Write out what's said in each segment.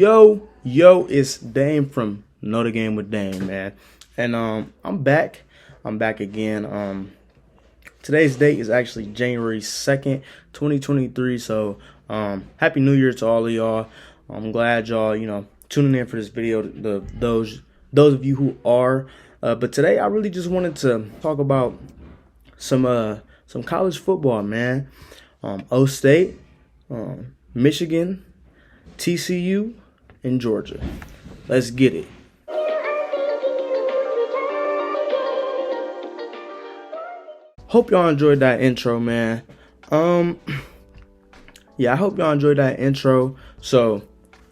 Yo, it's Dame from Know the Game with Dame, man. And I'm back. I'm back again. Today's date is actually January 2nd, 2023. So Happy New Year to all of y'all. I'm glad y'all, tuning in for this video. Those of you who are. But today I really just wanted to talk about some college football, man. O State, Michigan, TCU, and Georgia. Let's get it. Hope y'all enjoyed that intro, man. Yeah, I hope y'all enjoyed that intro. So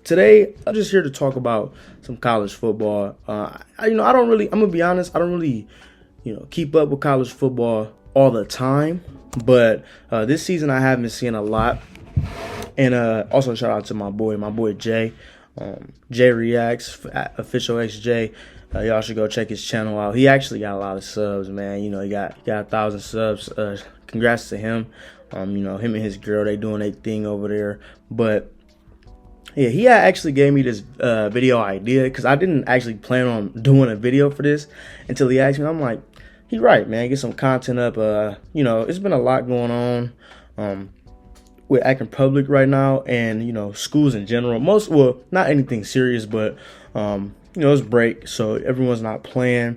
today I'm just here to talk about some college football. I'm gonna be honest, I don't really, keep up with college football all the time, but this season I have been seeing a lot. And also shout out to my boy Jay. Jay Reacts, official XJ. Y'all should go check his channel out. He actually got a lot of subs, man. He got 1,000 subs. Congrats to him. Him and his girl, they doing their thing over there. But yeah, he actually gave me this video idea because I didn't actually plan on doing a video for this until he asked me. I'm like, he right, man. Get some content up. It's been a lot going on. With acting public right now, and schools in general. Not anything serious, but it's break, so everyone's not playing.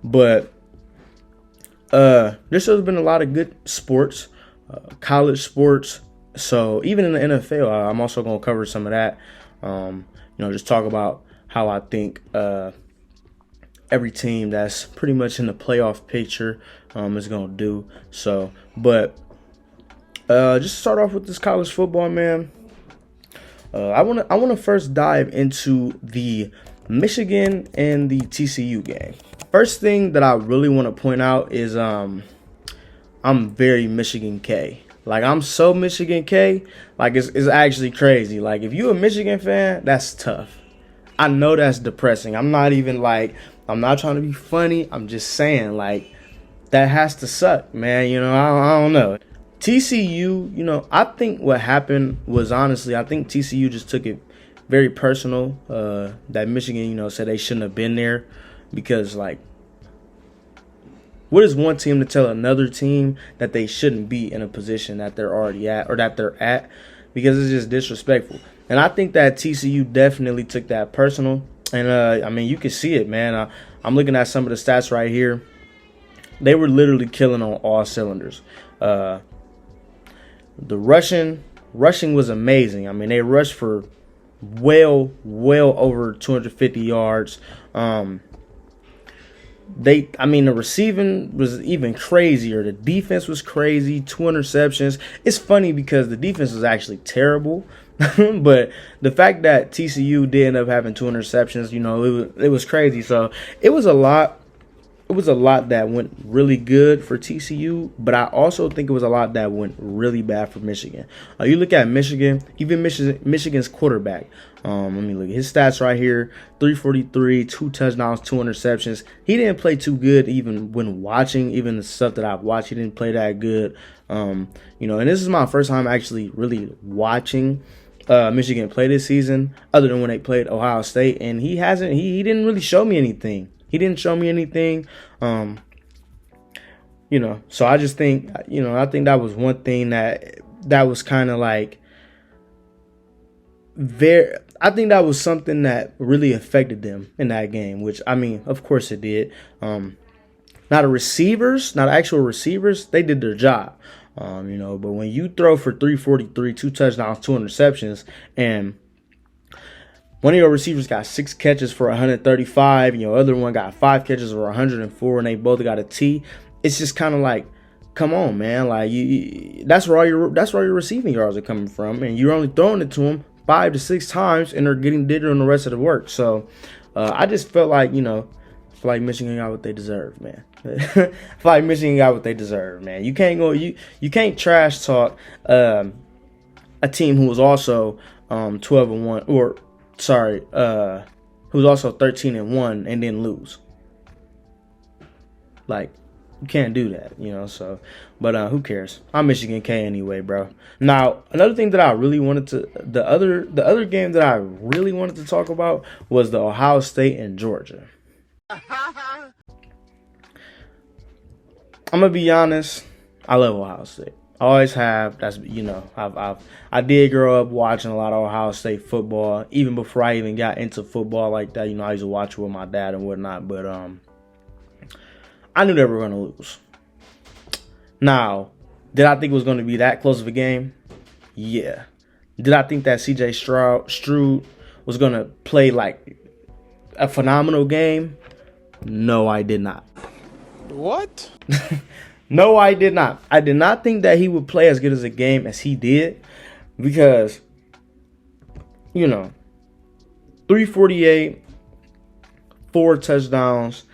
But there's been a lot of good sports, college sports. So even in the NFL, I'm also gonna cover some of that. Just talk about how I think every team that's pretty much in the playoff picture is gonna do. So, but. Just start off with this college football, man. I wanna first dive into the Michigan and the TCU game. First thing that I really want to point out is I'm very Michigan K. Like, I'm so Michigan K. Like, it's actually crazy. Like, if you a Michigan fan, that's tough. I know that's depressing. I'm not trying to be funny. I'm just saying, like, that has to suck, man. I don't know. TCU, I think what happened was, honestly, I think TCU just took it very personal that Michigan, said they shouldn't have been there because, like, what is one team to tell another team that they shouldn't be in a position that they're already at or that they're at, because it's just disrespectful. And I think that TCU definitely took that personal. And, you can see it, man. I'm looking at some of the stats right here. They were literally killing on all cylinders. The rushing was amazing. They rushed for well over 250 yards. The receiving was even crazier. The defense was crazy. 2 interceptions. It's funny because the defense was actually terrible, but the fact that TCU did end up having 2 interceptions, it was crazy. So it was a lot. It was a lot that went really good for TCU, but I also think it was a lot that went really bad for Michigan. You look at Michigan, even Michigan's quarterback. Let me look at his stats right here: 343, 2 touchdowns, 2 interceptions. He didn't play too good, even when watching. Even the stuff that I've watched, he didn't play that good. And this is my first time actually really watching Michigan play this season, other than when they played Ohio State, and he didn't really show me anything. So I just think, I think that was one thing that was kind of like I think that was something that really affected them in that game, which, of course it did. Not actual receivers, they did their job. But when you throw for 343, 2 touchdowns, 2 interceptions, and one of your receivers got 6 catches for 135, and your other one got 5 catches for 104, and they both got a T. It's just kind of like, come on, man. Like, that's where all your receiving yards are coming from, and you're only throwing it to them 5 to 6 times, and they're doing the rest of the work. So I just felt like, Michigan got what they deserve, man. I feel like Michigan got what they deserve, man. You can't trash talk a team who was also 12-1 who's also 13-1 and then lose. Like, You can't do that, you know. So, but who cares? I'm Michigan K anyway, bro. Now, another thing that I really wanted to the other game that I really wanted to talk about was the Ohio State and Georgia. I'm gonna be honest. I love Ohio State. I always have. That's, you know, I did grow up watching a lot of Ohio State football. Even before I even got into football like that, you know, I used to watch it with my dad and whatnot. But I knew they were gonna lose. Now, did I think it was gonna be that close of a game? Yeah. Did I think that C.J. Stroud was gonna play like a phenomenal game? No, I did not. What? No, I did not. I did not think that he would play as good as a game as he did, because, you know, 348, 4 touchdowns.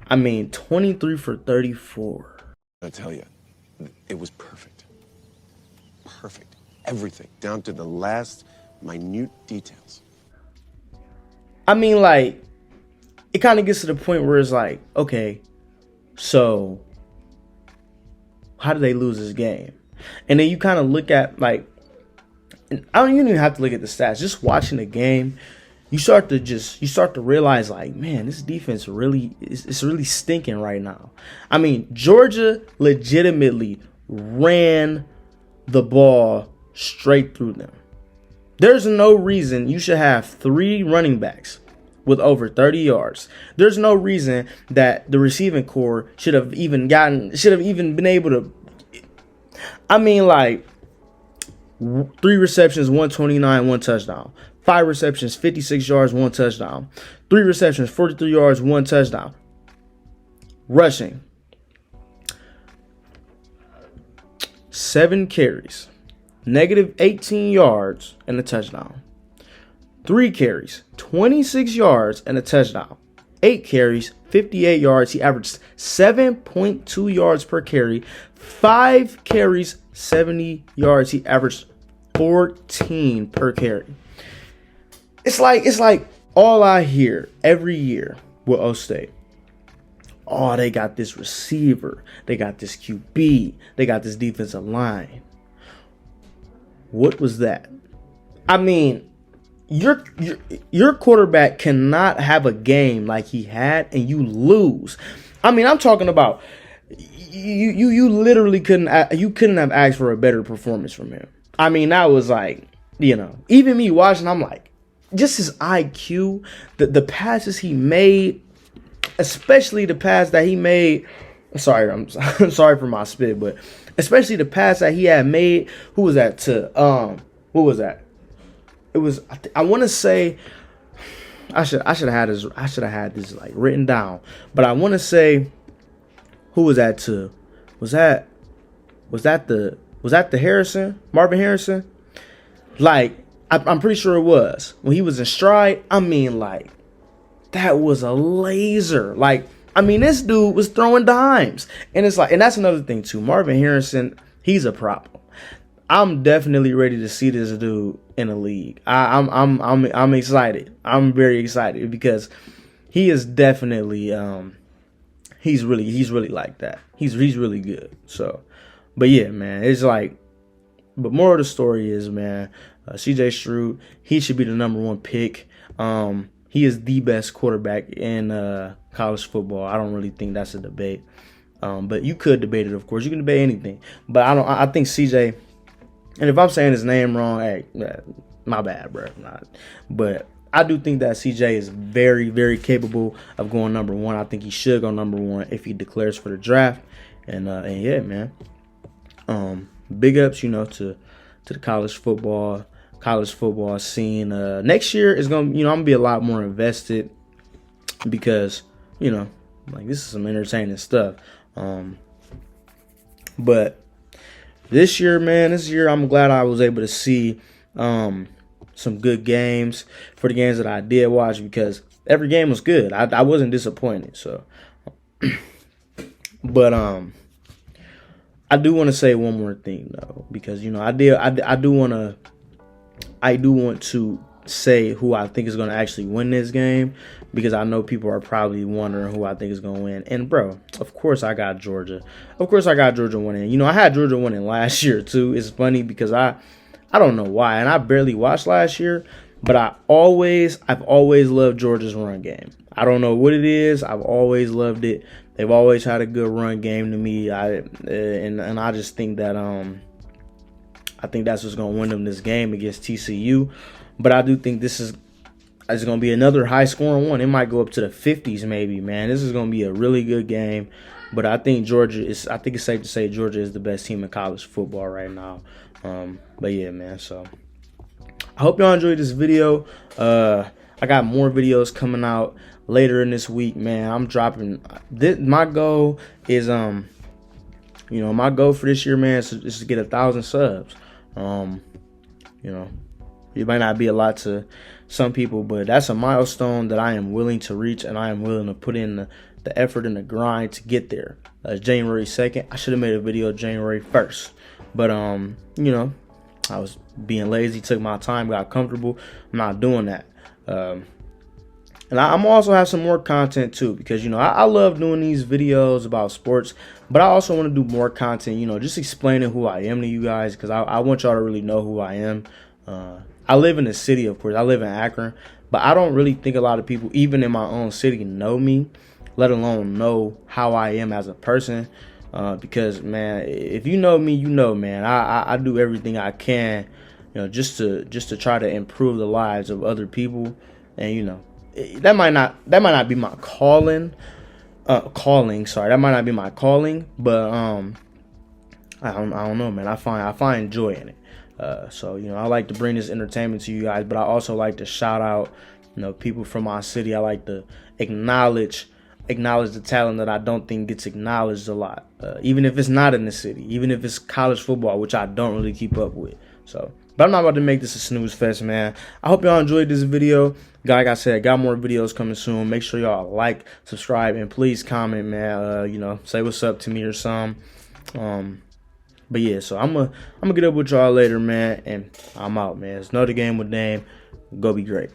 I mean, 23 for 34. I tell you, it was perfect. Perfect. Everything, down to the last minute details. I mean, like, it kind of gets to the point where it's like, okay, so how did they lose this game? And then you kind of look at, like, I don't even have to look at the stats. Just watching the game, you start to realize, like, man, this defense really it's really stinking right now. I mean, Georgia legitimately ran the ball straight through them. There's no reason you should have 3 running backs with over 30 yards. There's no reason that the receiving core should have even been able to. I mean, like, 3 receptions, 129, 1 touchdown. 5 receptions, 56 yards, 1 touchdown. 3 receptions, 43 yards, 1 touchdown. Rushing, 7 carries, negative 18 yards, and a touchdown. 3 carries, 26 yards, and a touchdown. 8 carries, 58 yards. He averaged 7.2 yards per carry. 5 carries, 70 yards. He averaged 14 per carry. It's like all I hear every year with O State. Oh, they got this receiver. They got this QB. They got this defensive line. What was that? I mean, your quarterback cannot have a game like he had and you lose. I mean, I'm talking about you literally couldn't have asked for a better performance from him. I mean, that was like, you know, even me watching, I'm like, just his IQ, the passes he made, especially the pass that he made. Sorry, I'm sorry for my spit, but especially the pass that he had made. Who was that to? What was that? It was. I want to say. I should have had this. I should have had this like written down. But I want to say. Who was that to? Was that the Harrison? Marvin Harrison? Like, I'm pretty sure it was. When he was in stride, I mean, like, that was a laser. Like, I mean, this dude was throwing dimes. And it's like, and that's another thing too. Marvin Harrison, he's a problem. I'm definitely ready to see this dude in the league. I'm excited. I'm very excited because he is definitely he's really like that. He's really good. So, but yeah, man, it's like, but more of the story is, man, C.J. Stroud, he should be the number 1 pick. He is the best quarterback in college football. I don't really think that's a debate. But you could debate it, of course. You can debate anything. But I think C.J., and if I'm saying his name wrong, hey, my bad, bro. But I do think that C.J. is very, very capable of going number 1. I think he should go number 1 if he declares for the draft. And yeah, man. Big ups, you know, to the college football scene. Next year is gonna, you know, I'm gonna be a lot more invested because, you know, like, this is some entertaining stuff. But this year, man, I'm glad I was able to see some good games for the games that I did watch, because every game was good. I wasn't disappointed. So, but I do want to say one more thing though, because, you know, I do want to say who I think is going to actually win this game, because I know people are probably wondering who I think is going to win. And bro, of course I got Georgia. Of course I got Georgia winning. You know, I had Georgia winning last year too. It's funny because I don't know why, and I barely watched last year, but I've always loved Georgia's run game. I don't know what it is. I've always loved it. They've always had a good run game to me. And I just think that I think that's what's going to win them this game against TCU. But I do think this is going to be another high-scoring one. It might go up to the 50s maybe, man. This is going to be a really good game. But I think I think it's safe to say Georgia is the best team in college football right now. But yeah, man, so I hope y'all enjoyed this video. I got more videos coming out later in this week, man. I'm dropping this. My goal is my goal for this year, man, is to get 1,000 subs. It might not be a lot to some people, but that's a milestone that I am willing to reach, and I am willing to put in the effort and the grind to get there. January 2nd. I should have made a video January 1st. But I was being lazy, took my time, got comfortable. I'm not doing that. And I'm also have some more content too, because I love doing these videos about sports, but I also want to do more content, just explaining who I am to you guys, because I want y'all to really know who I am. I live in the city, of course. I live in Akron, but I don't really think a lot of people, even in my own city, know me, let alone know how I am as a person. Because, man, if you know me, man, I do everything I can, just to try to improve the lives of other people. And that might not be my calling. That might not be my calling, but I don't know, man. I find joy in it. So I like to bring this entertainment to you guys, but I also like to shout out people from my city. I like to acknowledge the talent that I don't think gets acknowledged a lot, even if it's not in the city, even if it's college football, which I don't really keep up with. So, but I'm not about to make this a snooze fest, man. I hope y'all enjoyed this video. Like I said, got more videos coming soon. Make sure y'all like, subscribe, and please comment, man. Say what's up to me or something. But yeah, so I'm gonna get up with y'all later, man, and I'm out, man. It's another game with Dame. Go be great.